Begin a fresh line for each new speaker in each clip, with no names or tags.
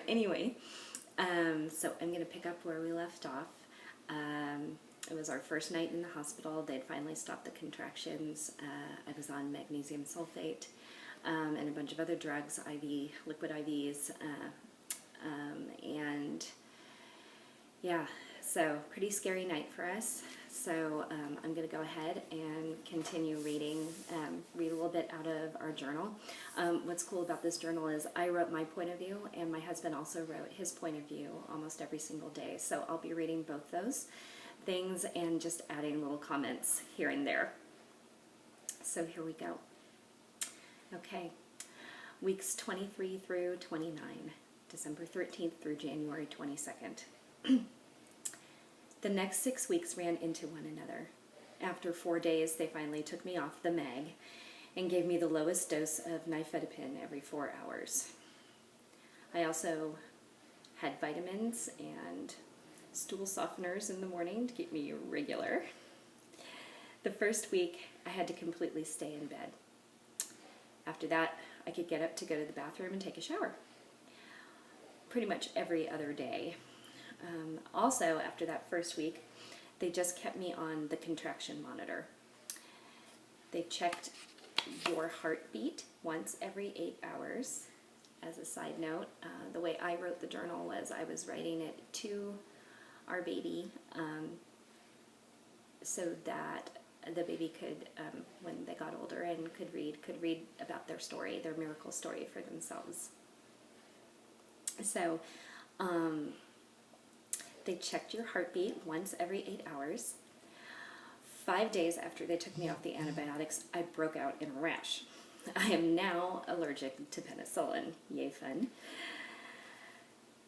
Anyway, so I'm going to pick up where we left off. It was our first night in the hospital. They'd finally stopped the contractions. I was on magnesium sulfate and a bunch of other drugs, liquid IVs, and yeah, so pretty scary night for us. So I'm going to go ahead and continue reading, read a little bit out of our journal. What's cool about this journal is I wrote my point of view, and my husband also wrote his point of view almost every single day. So I'll be reading both those things and just adding little comments here and there. So here we go. Okay, weeks 23 through 29, December 13th through January 22nd. The next 6 weeks ran into one another. After 4 days, they finally took me off the mag and gave me the lowest dose of nifedipine every 4 hours. I also had vitamins and stool softeners in the morning to keep me regular. The first week, I had to completely stay in bed. After that, I could get up to go to the bathroom and take a shower. Pretty much every other day. Also, after that first week, they just kept me on the contraction monitor. They checked your heartbeat once every 8 hours. As a side note, the way I wrote the journal was I was writing it to our baby so that the baby could, when they got older and could read about their story, their miracle story for themselves. So, they checked your heartbeat once every 8 hours. 5 days after they took me off the antibiotics, I broke out in a rash. I am now allergic to penicillin. Yay, fun.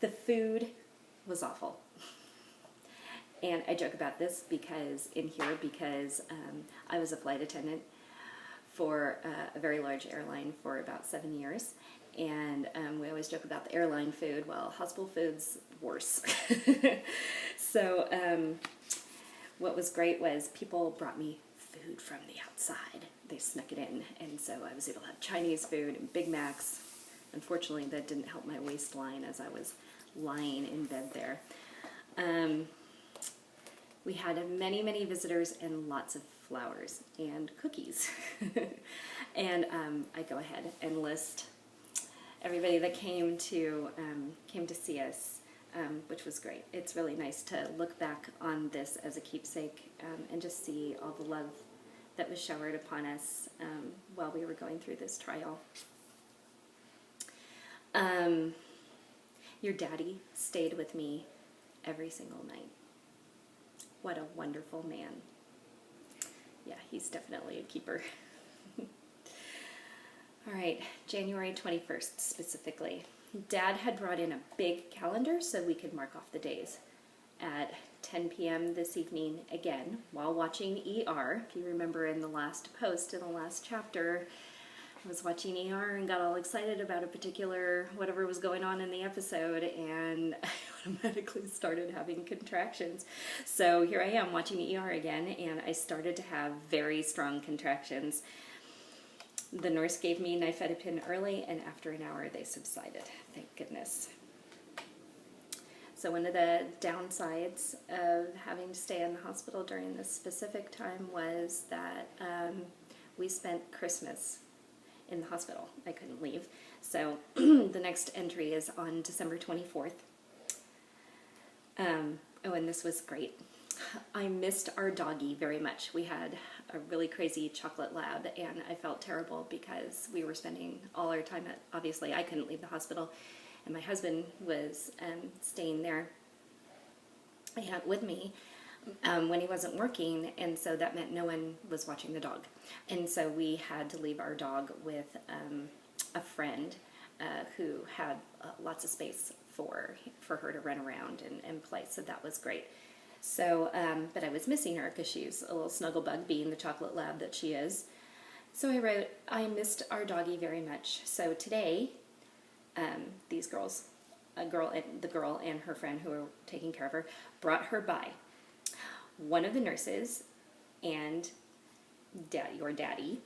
The food was awful. And I joke about this because I was a flight attendant for a very large airline for about 7 years. And we always joke about the airline food. Well, hospital food's worse. So what was great was people brought me food from the outside. They snuck it in. And so I was able to have Chinese food and Big Macs. Unfortunately, that didn't help my waistline as I was lying in bed there. We had many, many visitors and lots of flowers and cookies. And I go ahead and list everybody that came to see us, which was great. It's really nice to look back on this as a keepsake and just see all the love that was showered upon us while we were going through this trial. Your daddy stayed with me every single night. What a wonderful man. Yeah, he's definitely a keeper. All right, January 21st specifically. Dad had brought in a big calendar so we could mark off the days. At 10 p.m. this evening, again, while watching ER, if you remember in the last post, in the last chapter, I was watching ER and got all excited about a particular, whatever was going on in the episode, and I automatically started having contractions. So here I am watching ER again, and I started to have very strong contractions. The nurse gave me nifedipine early, and after an hour they subsided. Thank goodness. So one of the downsides of having to stay in the hospital during this specific time was that we spent Christmas in the hospital. I couldn't leave. So the next entry is on December 24th. Oh, and this was great. I missed our doggy very much. We had a really crazy chocolate lab, and I felt terrible because we were spending all our time at, obviously I couldn't leave the hospital, and my husband was staying there with me when he wasn't working, and so that meant no one was watching the dog. And so we had to leave our dog with a friend who had lots of space for her to run around and play, so that was great. So, but I was missing her because she's a little snuggle bug, being the chocolate lab that she is. So I wrote, I missed our doggy very much. So today, these girls, the girl and her friend who were taking care of her, brought her by. One of the nurses and your daddy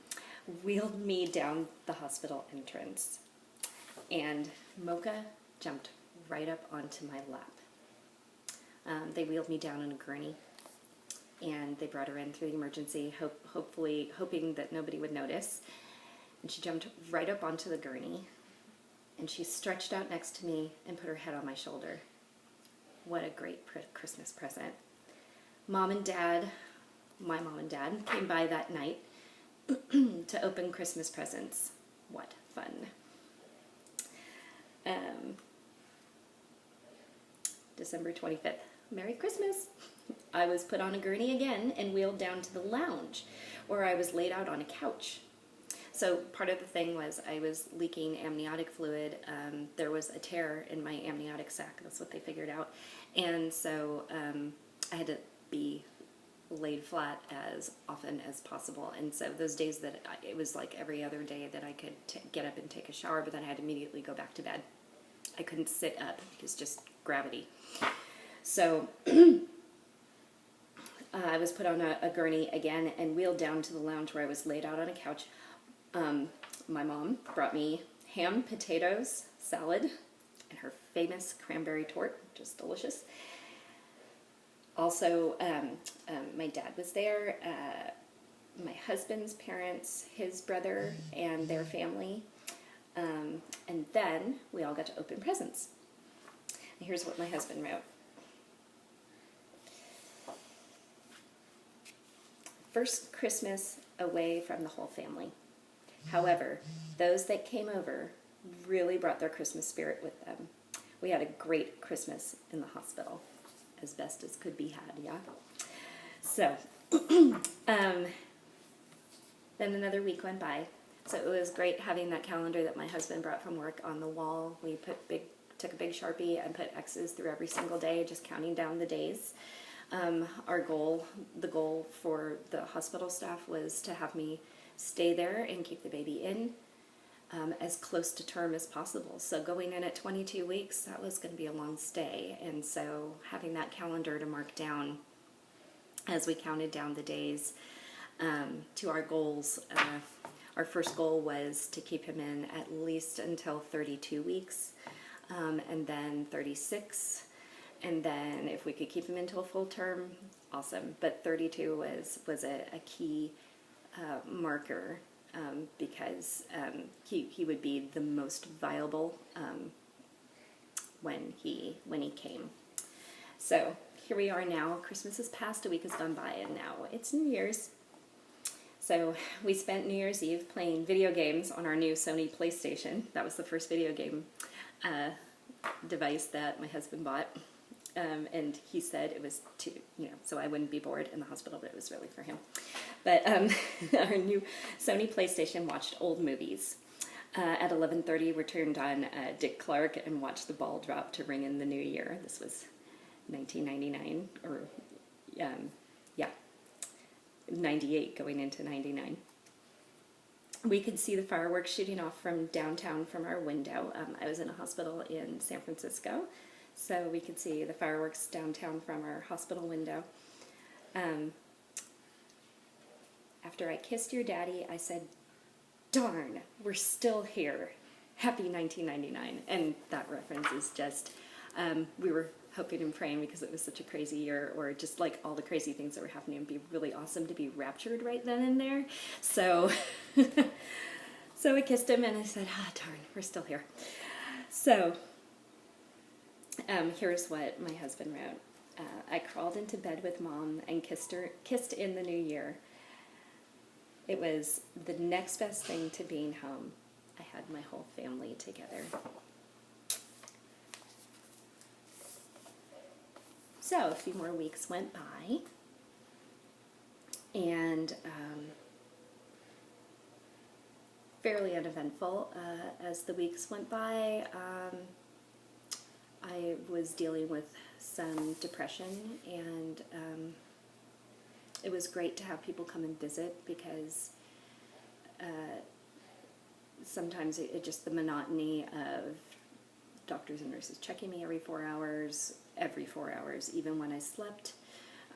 wheeled me down the hospital entrance, and Mocha jumped right up onto my lap. They wheeled me down in a gurney, and they brought her in through the emergency, hoping that nobody would notice. And she jumped right up onto the gurney, and she stretched out next to me and put her head on my shoulder. What a great Christmas present. My mom and dad came by that night to open Christmas presents. What fun. December 25th. Merry Christmas. I was put on a gurney again and wheeled down to the lounge, where I was laid out on a couch. So part of the thing was I was leaking amniotic fluid. There was a tear in my amniotic sac. That's what they figured out. And so I had to be laid flat as often as possible. And so those days it was like every other day that I could get up and take a shower, but then I had to immediately go back to bed. I couldn't sit up because just gravity. So I was put on a gurney again and wheeled down to the lounge where I was laid out on a couch. My mom brought me ham, potatoes, salad, and her famous cranberry torte, which is delicious. Also, my dad was there, my husband's parents, his brother, and their family. And then we all got to open presents. And here's what my husband wrote. First Christmas away from the whole family. However, those that came over really brought their Christmas spirit with them. We had a great Christmas in the hospital, as best as could be had, yeah? So, then another week went by. So it was great having that calendar that my husband brought from work on the wall. We took a big Sharpie and put X's through every single day, just counting down the days. The goal for the hospital staff was to have me stay there and keep the baby in as close to term as possible. So going in at 22 weeks, that was going to be a long stay. And so having that calendar to mark down as we counted down the days to our goals, our first goal was to keep him in at least until 32 weeks, and then 36. And then if we could keep him until full term, awesome. But 32 was a key marker because he would be the most viable when he came. So here we are now. Christmas has passed, a week has gone by, and now it's New Year's. So we spent New Year's Eve playing video games on our new Sony PlayStation. That was the first video game device that my husband bought. And he said it was so I wouldn't be bored in the hospital, but it was really for him. But our new Sony PlayStation watched old movies. At 11:30, we turned on Dick Clark and watched the ball drop to ring in the new year. This was 1999, or 98 going into 99. We could see the fireworks shooting off from downtown from our window. I was in a hospital in San Francisco, so we could see the fireworks downtown from our hospital window. After I kissed your daddy, I said, "Darn, we're still here. Happy 1999." And that reference is just, we were hoping and praying because it was such a crazy year, or just like all the crazy things that were happening. It'd be really awesome to be raptured right then and there. So, so I kissed him and I said, darn, we're still here. So, here's what my husband wrote. I crawled into bed with Mom and kissed in the new year. It was the next best thing to being home. I had my whole family together. So a few more weeks went by, and fairly uneventful. As the weeks went by, I was dealing with some depression, and it was great to have people come and visit because sometimes it just the monotony of doctors and nurses checking me every 4 hours, even when I slept.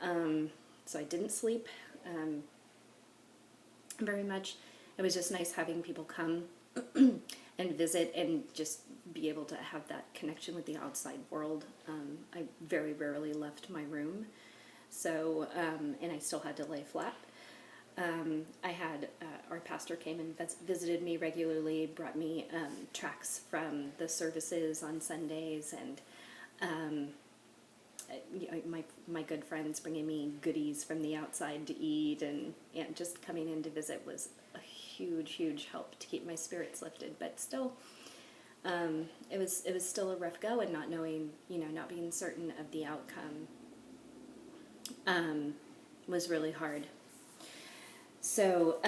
So I didn't sleep very much. It was just nice having people come and visit and just be able to have that connection with the outside world. I very rarely left my room, so, and I still had to lay flat. I had, our pastor came and visited me regularly, brought me tracts from the services on Sundays, and my good friends bringing me goodies from the outside to eat, and just coming in to visit was a huge help to keep my spirits lifted. But still, it was still a rough go, and not knowing, not being certain of the outcome was really hard. So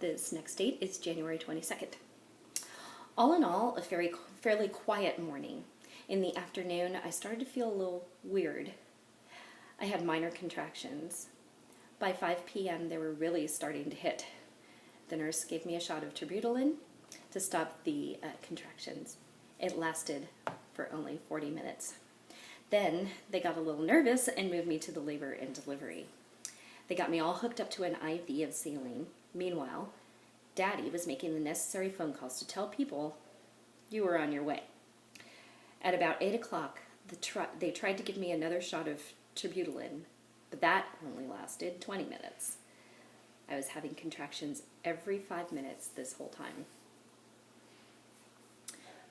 this next date is January 22nd. All in all, a fairly quiet morning. In the afternoon, I started to feel a little weird. I had minor contractions. By 5 p.m., they were really starting to hit. The nurse gave me a shot of terbutaline to stop the contractions. It lasted for only 40 minutes. Then they got a little nervous and moved me to the labor and delivery. They got me all hooked up to an IV of saline. Meanwhile, Daddy was making the necessary phone calls to tell people you were on your way. At about 8 o'clock, they tried to give me another shot of terbutaline, but that only lasted 20 minutes. I was having contractions every 5 minutes this whole time.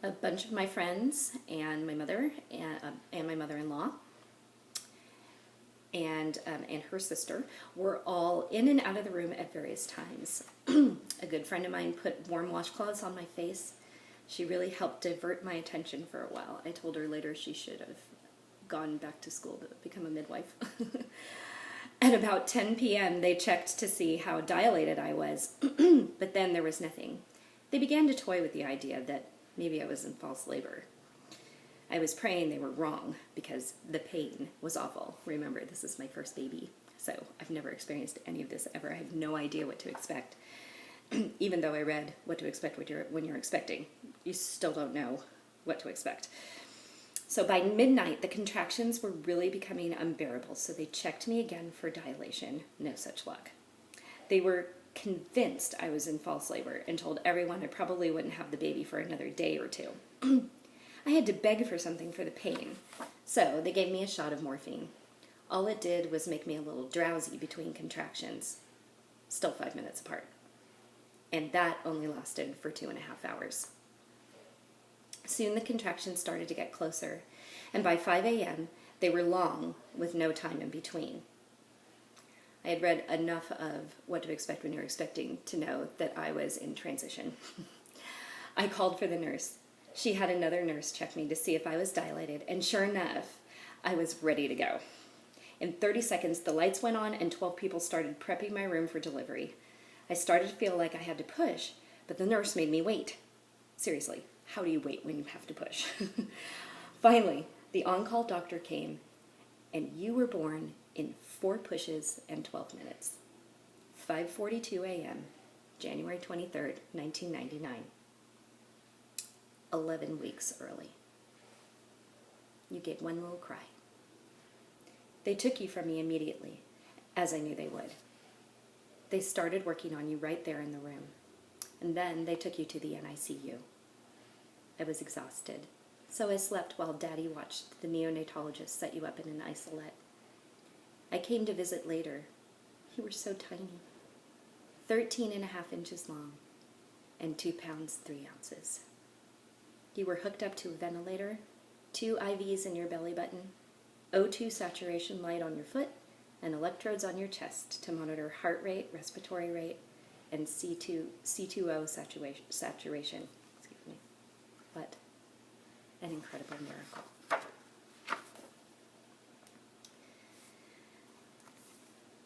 A bunch of my friends and my mother and my mother-in-law and her sister were all in and out of the room at various times. A good friend of mine put warm washcloths on my face. She really helped divert my attention for a while. I told her later she should have gone back to school to become a midwife. At about 10 p.m., they checked to see how dilated I was, but then there was nothing. They began to toy with the idea that maybe I was in false labor. I was praying they were wrong because the pain was awful. Remember, this is my first baby, so I've never experienced any of this ever. I have no idea what to expect. Even though I read what to expect when you're expecting, you still don't know what to expect. So by midnight, the contractions were really becoming unbearable, so they checked me again for dilation. No such luck. They were convinced I was in false labor and told everyone I probably wouldn't have the baby for another day or two. I had to beg for something for the pain, so they gave me a shot of morphine. All it did was make me a little drowsy between contractions, still 5 minutes apart. And that only lasted for 2.5 hours. Soon the contractions started to get closer, and by 5 a.m., they were long with no time in between. I had read enough of what to expect when you're expecting to know that I was in transition. I called for the nurse. She had another nurse check me to see if I was dilated, and sure enough, I was ready to go. In 30 seconds, the lights went on and 12 people started prepping my room for delivery. I started to feel like I had to push, but the nurse made me wait. Seriously, how do you wait when you have to push? Finally, the on-call doctor came, and you were born in 4 pushes and 12 minutes. 5:42 a.m., January 23rd, 1999. 11 weeks early. You gave one little cry. They took you from me immediately, as I knew they would. They started working on you right there in the room, and then they took you to the NICU. I was exhausted, so I slept while Daddy watched the neonatologist set you up in an isolette. I came to visit later. You were so tiny, 13.5 inches long, and 2 pounds 3 ounces. You were hooked up to a ventilator, 2 IVs in your belly button, O2 saturation light on your foot, and electrodes on your chest to monitor heart rate, respiratory rate, and C2O saturation. Excuse me. What an incredible miracle.